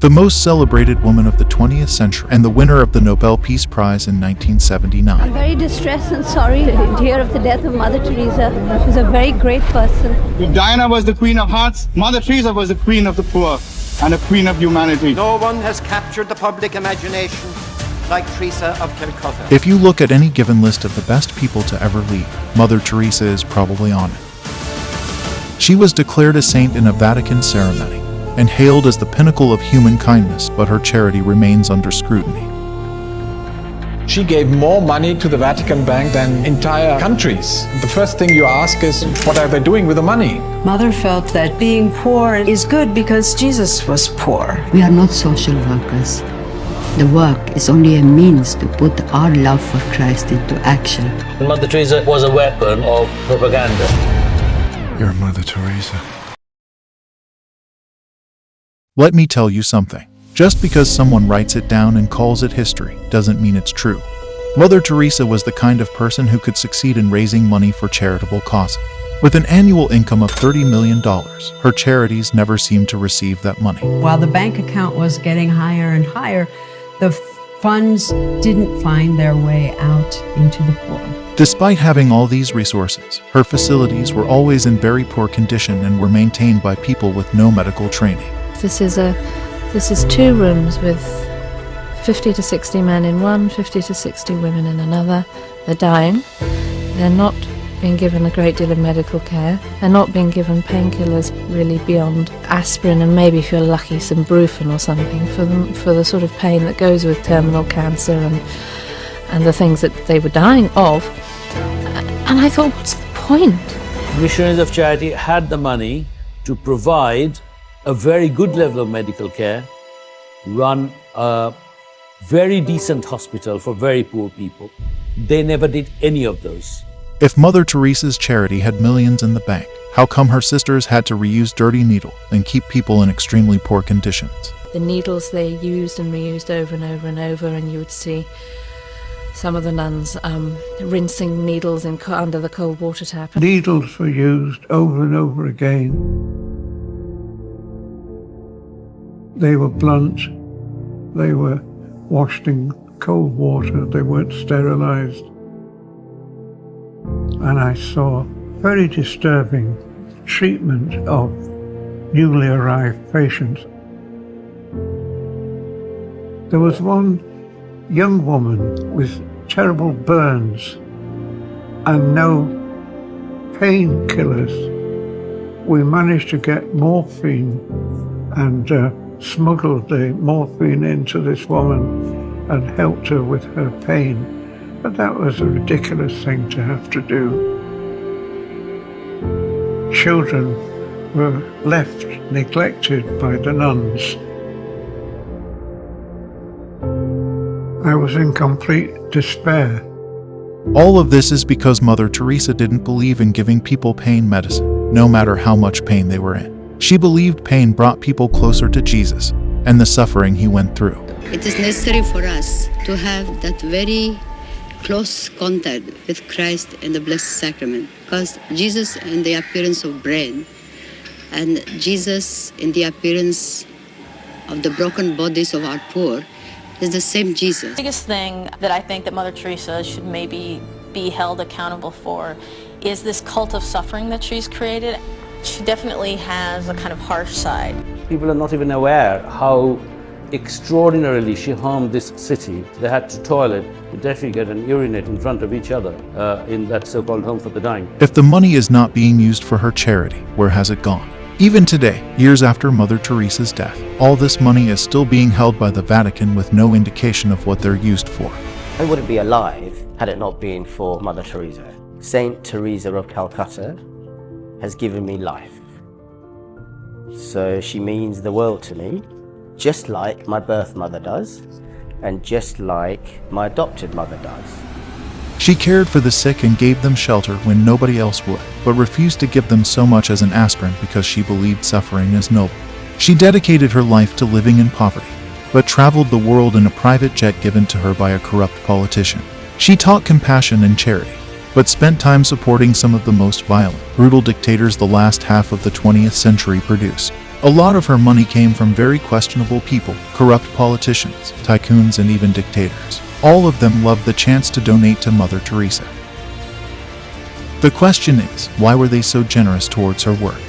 the most celebrated woman of the 20th century and the winner of the Nobel Peace Prize in 1979. I'm very distressed and sorry to hear of the death of Mother Teresa. She was a very great person. If Diana was the Queen of Hearts, Mother Teresa was the Queen of the poor and a Queen of humanity. No one has captured the public imagination like Teresa of Calcutta. If you look at any given list of the best people to ever lead, Mother Teresa is probably on it. She was declared a saint in a Vatican ceremony and hailed as the pinnacle of human kindness, but her charity remains under scrutiny. She gave more money to the Vatican Bank than entire countries. The first thing you ask is, what are they doing with the money? Mother felt that being poor is good because Jesus was poor. We are not social workers. The work is only a means to put our love for Christ into action. Mother Teresa was a weapon of propaganda. You're Mother Teresa. Let me tell you something. Just because someone writes it down and calls it history doesn't mean it's true. Mother Teresa was the kind of person who could succeed in raising money for charitable causes. With an annual income of $30 million, her charities never seemed to receive that money. While the bank account was getting higher and higher, the funds didn't find their way out into the poor. Despite having all these resources, her facilities were always in very poor condition and were maintained by people with no medical training. This is 2 rooms with 50 to 60 men in one, 50 to 60 women in another. They're dying. They're not being given a great deal of medical care. They're not being given painkillers really beyond aspirin and maybe, if you're lucky, some Brufen or something for the sort of pain that goes with terminal cancer and the things that they were dying of. And I thought, what's the point? Missionaries of Charity had the money to provide a very good level of medical care, run a very decent hospital for very poor people. They never did any of those. If Mother Teresa's charity had millions in the bank, how come her sisters had to reuse dirty needle and keep people in extremely poor conditions? The needles they used and reused over and over and over, and you would see some of the nuns rinsing needles under the cold water tap. Needles were used over and over again. They were blunt, they were washed in cold water, they weren't sterilized. And I saw very disturbing treatment of newly arrived patients. There was one young woman with terrible burns and no painkillers. We managed to get morphine and smuggled the morphine into this woman and helped her with her pain. But that was a ridiculous thing to have to do. Children were left neglected by the nuns. I was in complete despair. All of this is because Mother Teresa didn't believe in giving people pain medicine, no matter how much pain they were in. She believed pain brought people closer to Jesus and the suffering he went through. It is necessary for us to have that very close contact with Christ and the Blessed Sacrament, because Jesus in the appearance of bread and Jesus in the appearance of the broken bodies of our poor is the same Jesus. The biggest thing that I think that Mother Teresa should maybe be held accountable for is this cult of suffering that she's created. She definitely has a kind of harsh side. People are not even aware how extraordinarily she harmed this city. They had to toilet, to defecate and urinate in front of each other in that so-called home for the dying. If the money is not being used for her charity, where has it gone? Even today, years after Mother Teresa's death, all this money is still being held by the Vatican with no indication of what they're used for. I wouldn't be alive had it not been for Mother Teresa. Saint Teresa of Calcutta has given me life. So she means the world to me, just like my birth mother does, and just like my adopted mother does. She cared for the sick and gave them shelter when nobody else would, but refused to give them so much as an aspirin because she believed suffering is noble. She dedicated her life to living in poverty, but traveled the world in a private jet given to her by a corrupt politician. She taught compassion and charity, but spent time supporting some of the most violent, brutal dictators the last half of the 20th century produced. A lot of her money came from very questionable people, corrupt politicians, tycoons, and even dictators. All of them loved the chance to donate to Mother Teresa. The question is, why were they so generous towards her work?